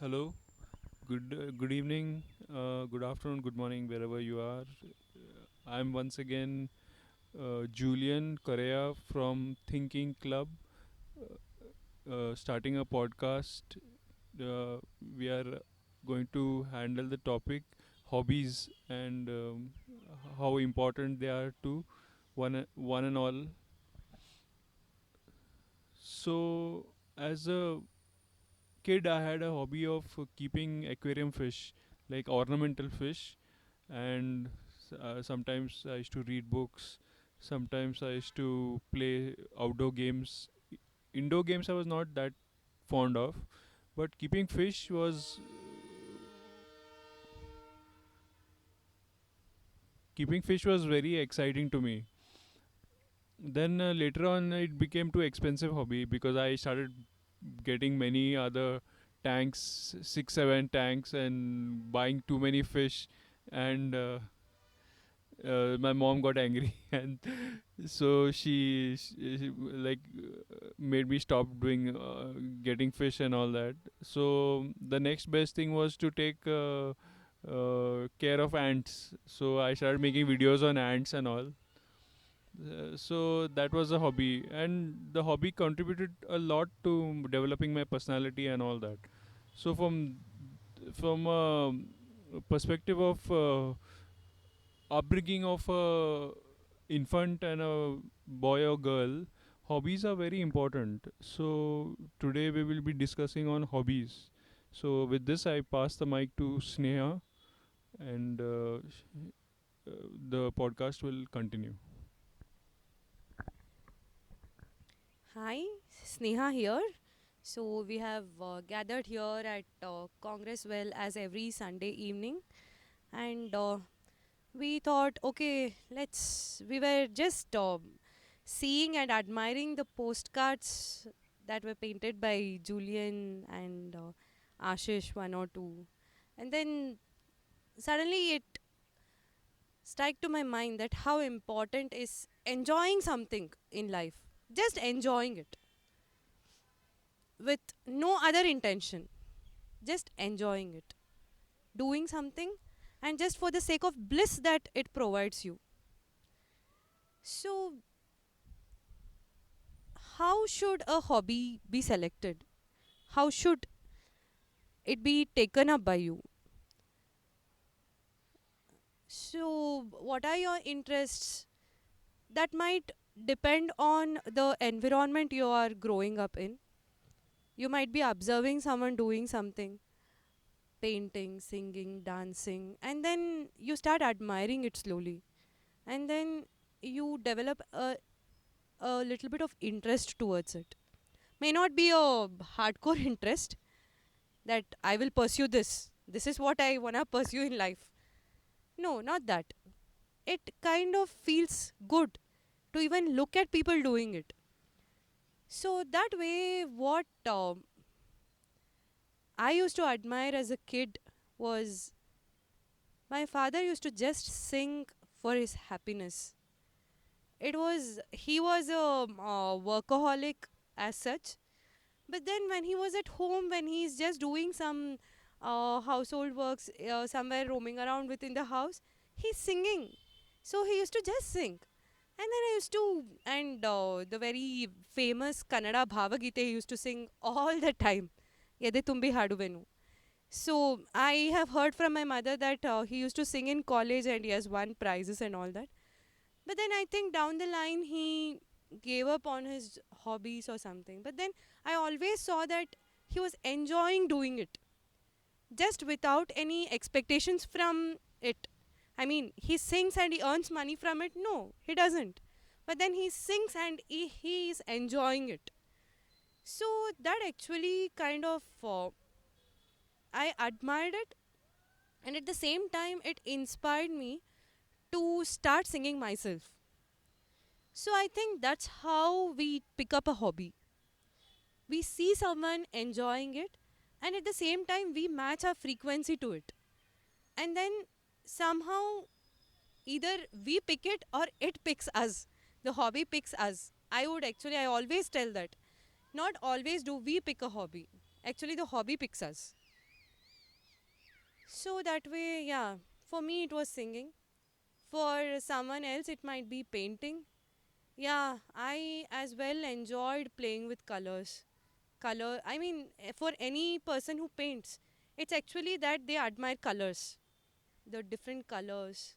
Hello, good evening, good afternoon, good morning, wherever you are. I'm once again Julian Correa from Thinking Club, starting a podcast. Uh, we are going to handle the topic hobbies and how important they are to one and all. So, as a kid, I had a hobby of keeping aquarium fish, like ornamental fish, and sometimes I used to read books. Sometimes I used to play outdoor games. Indoor games I was not that fond of, but keeping fish was very exciting to me. Then later on, it became too expensive hobby because I started getting many other tanks, 6, 7 tanks, and buying too many fish, and my mom got angry and so she made me stop doing getting fish and all that. So the next best thing was to take care of ants, so I started making videos on ants and all. So that was a hobby, and the hobby contributed a lot to developing my personality and all that. So from a perspective of upbringing of a infant and a boy or girl, hobbies are very important. So today we will be discussing on hobbies. So with this, I pass the mic to Sneha, and the podcast will continue. Hi, Sneha here. So we have gathered here at Congress Well as every Sunday evening, and we thought, okay, let's. We were just seeing and admiring the postcards that were painted by Julian and Ashish, one or two, and then suddenly it struck to my mind that how important is enjoying something in life, just enjoying it with no other intention, just enjoying it, doing something, and just for the sake of bliss that it provides you. So, how should a hobby be selected? How should it be taken up by you? So, what are your interests? That might depend on the environment you are growing up in. You might be observing someone doing something, painting, singing, dancing, and then you start admiring it slowly. And then you develop a little bit of interest towards it. May not be a hardcore interest that I will pursue this. This is what I want to pursue in life. No, not that. It kind of feels good to even look at people doing it. So, that way, what I used to admire as a kid was my father used to just sing for his happiness. He was a workaholic as such. But then when he was at home, when he's just doing some household works, somewhere roaming around within the house, he's singing. So he used to just sing. And then I used to, and the very famous Kannada Bhavagite he used to sing all the time. Yede tumbi haduvenu. So I have heard from my mother that he used to sing in college and he has won prizes and all that. But then I think down the line he gave up on his hobbies or something. But then I always saw that he was enjoying doing it just without any expectations from it. I mean, he sings and he earns money from it. No, he doesn't. But then he sings and he is enjoying it. So that actually kind of, I admired it. And at the same time, it inspired me to start singing myself. So I think that's how we pick up a hobby. We see someone enjoying it, and at the same time, we match our frequency to it. And then somehow, either we pick it or it picks us. The hobby picks us. I always tell that. Not always do we pick a hobby. Actually, the hobby picks us. So that way, yeah, for me it was singing. For someone else, it might be painting. Yeah, I as well enjoyed playing with colors. I mean, for any person who paints, it's actually that they admire colors, the different colors,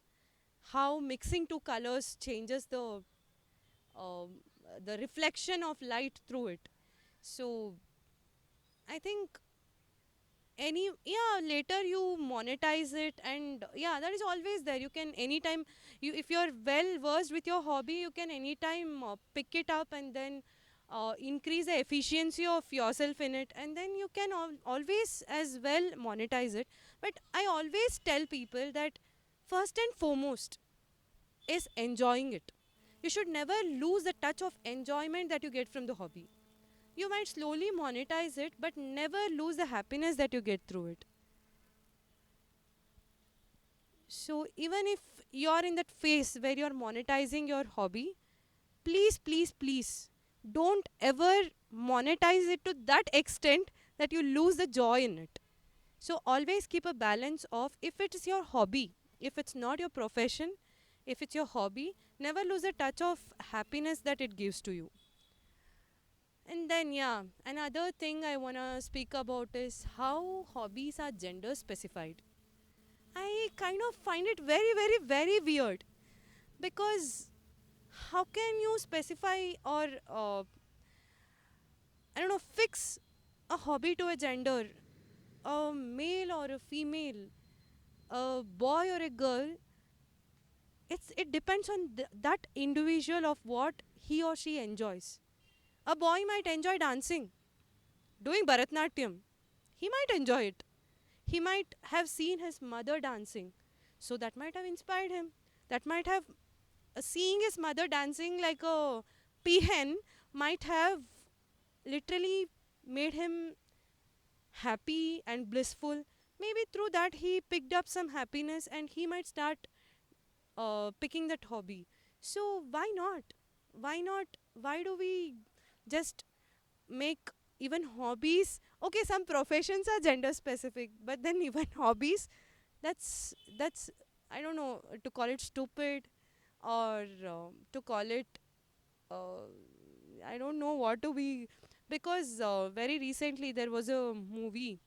how mixing two colors changes um, the reflection of light through it. So I think any, yeah, later you monetize it, and yeah, that is always there. You can anytime, you, if you're well versed with your hobby, you can anytime pick it up and then increase the efficiency of yourself in it, and then you can always as well monetize it. But I always tell people that first and foremost is enjoying it. You should never lose the touch of enjoyment that you get from the hobby. You might slowly monetize it, but never lose the happiness that you get through it. So, even if you're in that phase where you're monetizing your hobby, please, please, please don't ever monetize it to that extent that you lose the joy in it. So, always keep a balance of, if it is your hobby, if it's not your profession, if it's your hobby, never lose the touch of happiness that it gives to you. And then, yeah, another thing I want to speak about is how hobbies are gender specified. I kind of find it very, very, very weird, because how can you specify or, I don't know, fix a hobby to a gender, a male or a female, a boy or a girl? It depends on that individual of what he or she enjoys. A boy might enjoy dancing, doing Bharatnatyam. He might enjoy it. He might have seen his mother dancing, so that might have inspired him. That might have, seeing his mother dancing like a peahen might have literally made him happy and blissful. Maybe through that he picked up some happiness, and he might start picking that hobby. So why not? Why not? Why do we just make even hobbies? Okay, some professions are gender specific, but then even hobbies, that's, I don't know, to call it stupid, or to call it, uh, I don't know what to be, because very recently there was a movie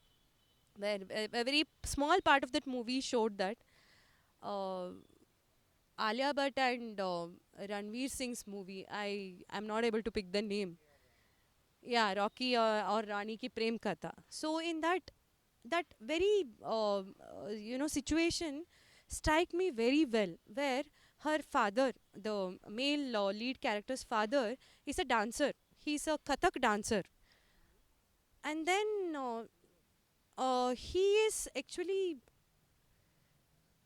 where a very small part of that movie showed that uh, Alia Bhatt and Ranveer Singh's movie. I am not able to pick the name. Yeah, Rocky or Rani ki Prem Katha. So in that very situation strike me very well, where her father, the male lead character's father, is a dancer. He's a Kathak dancer, and then he is actually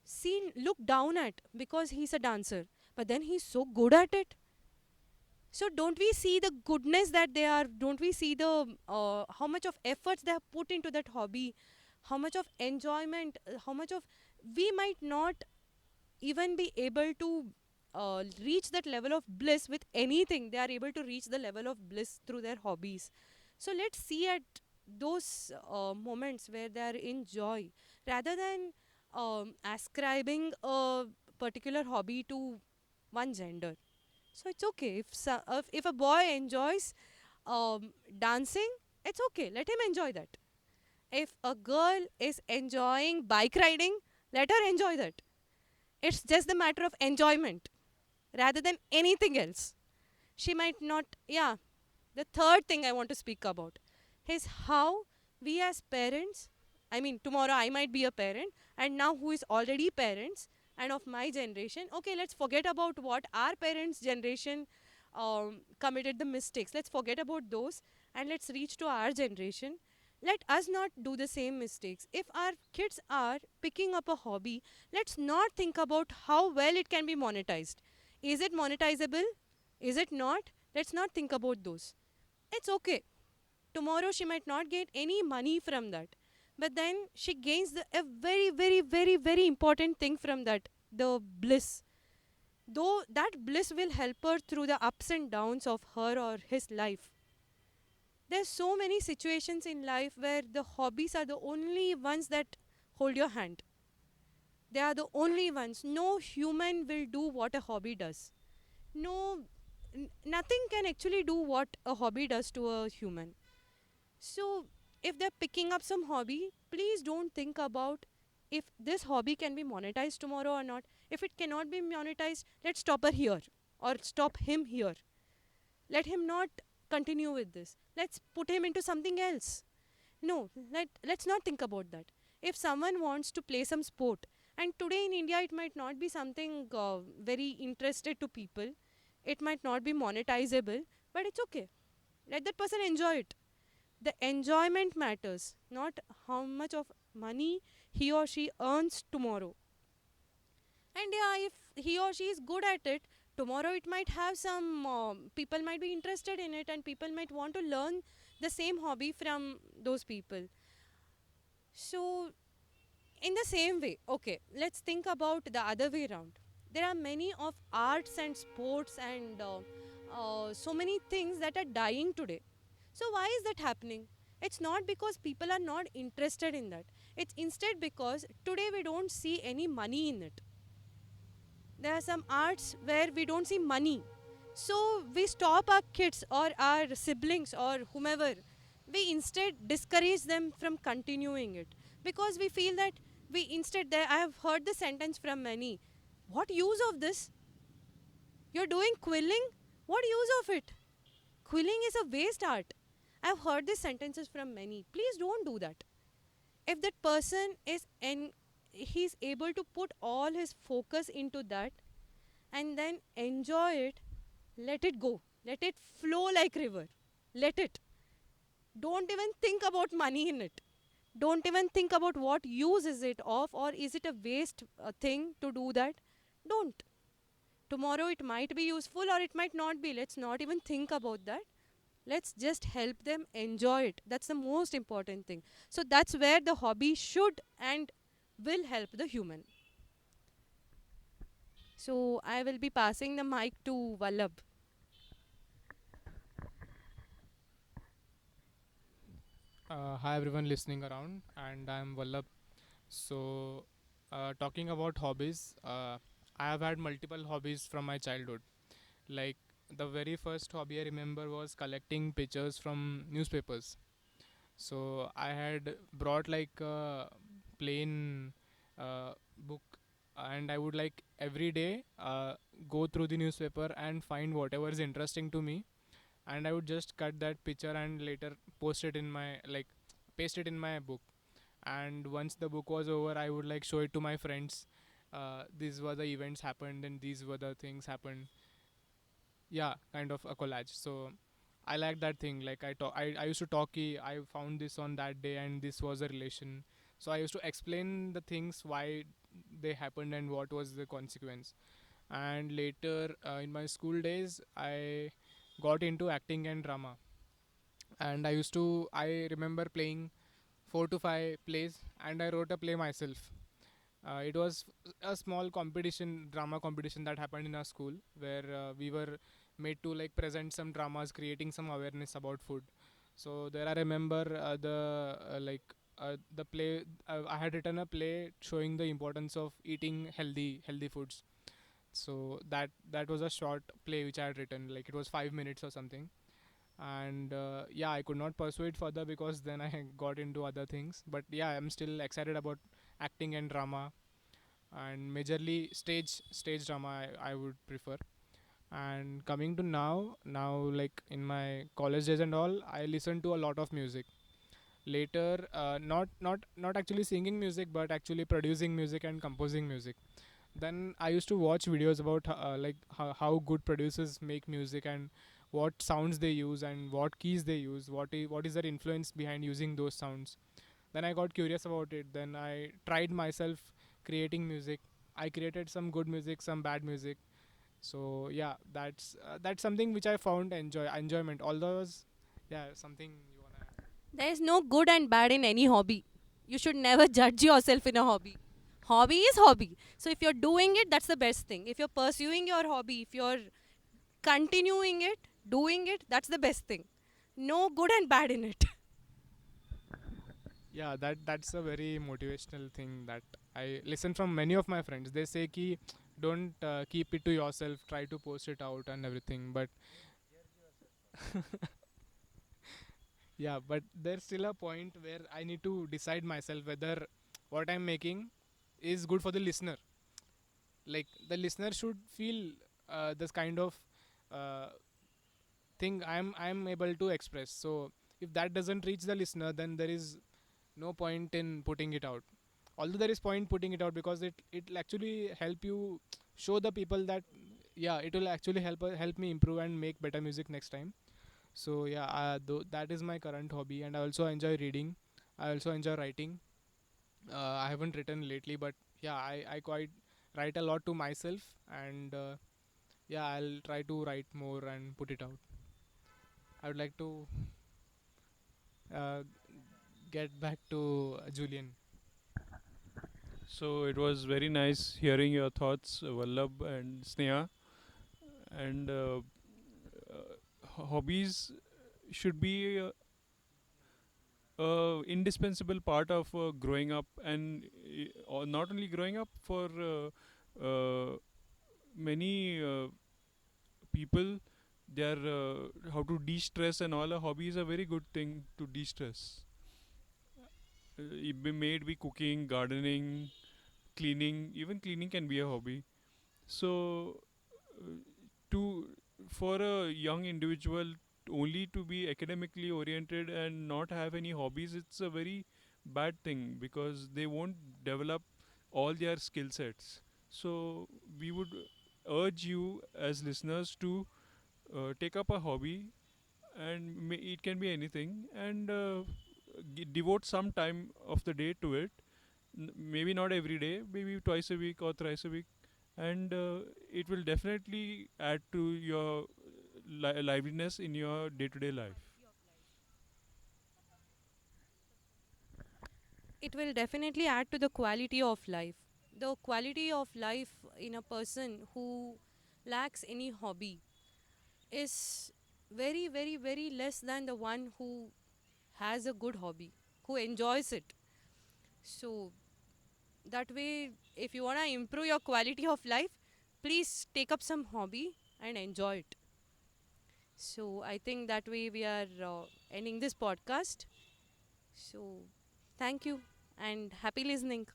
seen looked down at because he's a dancer, but then he's so good at it. So don't we see the goodness that they are? Don't we see the how much of efforts they have put into that hobby, how much of enjoyment, how much of, we might not even be able to reach that level of bliss with anything. They are able to reach the level of bliss through their hobbies. So let's see at those moments where they are in joy, rather than ascribing a particular hobby to one gender. So it's okay if if a boy enjoys dancing, it's okay. Let him enjoy that. If a girl is enjoying bike riding, let her enjoy that. It's just the matter of enjoyment rather than anything else. She might not, yeah. The third thing I want to speak about is how we as parents, I mean, tomorrow I might be a parent, and now who is already parents and of my generation, okay, let's forget about what our parents' generation committed the mistakes. Let's forget about those, and let's reach to our generation. Let us not do the same mistakes. If our kids are picking up a hobby, let's not think about how well it can be monetized. Is it monetizable? Is it not? Let's not think about those. It's okay. Tomorrow she might not get any money from that. But then she gains a very, very, very, very important thing from that, the bliss. Though that bliss will help her through the ups and downs of her or his life. There's so many situations in life where the hobbies are the only ones that hold your hand. They are the only ones. No human will do what a hobby does. No, nothing can actually do what a hobby does to a human. So, if they're picking up some hobby, please don't think about if this hobby can be monetized tomorrow or not. If it cannot be monetized, let's stop her here or stop him here. Let him not continue with this. Let's put him into something else. No, let's not think about that. If someone wants to play some sport, and today in India it might not be something very interested to people, it might not be monetizable, but it's okay. Let that person enjoy it. The enjoyment matters, not how much of money he or she earns tomorrow. And yeah, if he or she is good at it, tomorrow it might have some people might be interested in it, and people might want to learn the same hobby from those people. So, in the same way, okay, let's think about the other way around. There are many of arts and sports and so many things that are dying today. So why is that happening? It's not because people are not interested in that. It's instead because today we don't see any money in it. There are some arts where we don't see money. So we stop our kids or our siblings or whomever. We instead discourage them from continuing it because we feel that we instead there I have heard the sentence from many. What use of this? You're doing quilling? What use of it? Quilling is a waste art. I've heard these sentences from many. Please don't do that. If that person is he's able to put all his focus into that and then enjoy it, let it go. Let it flow like river. Let it. Don't even think about money in it. Don't even think about what use is it of or is it a waste thing to do that. Don't. Tomorrow it might be useful or it might not be. Let's not even think about that. Let's just help them enjoy it. That's the most important thing. So that's where the hobby should and will help the human. So I will be passing the mic to Vallabh. Hi everyone listening around, and I'm Vallabh. So, talking about hobbies, I have had multiple hobbies from my childhood. Like the very first hobby I remember was collecting pictures from newspapers. So I had brought like a plain book, and I would like every day go through the newspaper and find whatever is interesting to me, and I would just cut that picture and later post it in my like paste it in my book. And once the book was over, I would like show it to my friends. These were the events happened, and these were the things happened. Yeah, kind of a collage. So I like that thing. Like I used to talk. I found this on that day, and this was a relation. So I used to explain the things why they happened and what was the consequence. And later in my school days, I got into acting and drama. And I remember playing 4 to 5 plays, and I wrote a play myself. It was a small competition, drama competition that happened in our school, where we were made to like present some dramas, creating some awareness about food. So there I remember the play. I had written a play showing the importance of eating healthy foods. So that was a short play which I had written. Like it was 5 minutes or something. And yeah, I could not pursue it further because then I got into other things. But yeah, I'm still excited about acting and drama, and majorly stage drama I would prefer. And coming to now, like in my college days and all, I listen to a lot of music. Later, not actually singing music, but actually producing music and composing music. Then I used to watch videos about how good producers make music, and what sounds they use and what keys they use, what is their influence behind using those sounds. Then I got curious about it. Then I tried myself creating music. I created some good music, some bad music. So yeah, that's something which I found enjoyment. All those, yeah, something you wanna add? There is no good and bad in any hobby. You should never judge yourself in a hobby. Hobby is hobby. So if you're doing it, that's the best thing. If you're pursuing your hobby, if you're continuing it, doing it, that's the best thing. No good and bad in it. Yeah, that's a very motivational thing that I listen from many of my friends. They say ki don't keep it to yourself, try to post it out and everything. But yeah, but there's still a point where I need to decide myself whether what I'm making is good for the listener. Like the listener should feel this kind of uh, thing I'm able to express. So if that doesn't reach the listener, then there is no point in putting it out. Although there is point putting it out because it'll actually help you show the people that yeah, it will actually help me improve and make better music next time. So yeah, that is my current hobby, and I also enjoy reading. I also enjoy writing. I haven't written lately, but yeah, I quite write a lot to myself, and yeah, I'll try to write more and put it out. I would like to uh, get back to Julian. So it was very nice hearing your thoughts, Vallabh and Sneha. And hobbies should be indispensable part of growing up, and or not only growing up, for many people, they are how to de-stress, and all. A hobby is a very good thing to de-stress. It be cooking, gardening, cleaning. Even cleaning can be a hobby. So uh, to for a young individual only to be academically oriented and not have any hobbies, it's a very bad thing, because they won't develop all their skill sets. So we would urge you as listeners to take up a hobby, and it can be anything, and devote some time of the day to it. Maybe not every day, maybe twice a week or thrice a week, and it will definitely add to your liveliness in your day-to-day life. It will definitely add to the quality of life. The quality of life in a person who lacks any hobby is very, very, very less than the one who has a good hobby, who enjoys it. So, that way, if you want to improve your quality of life, please take up some hobby and enjoy it. So, I think that way we are ending this podcast. So, thank you and happy listening.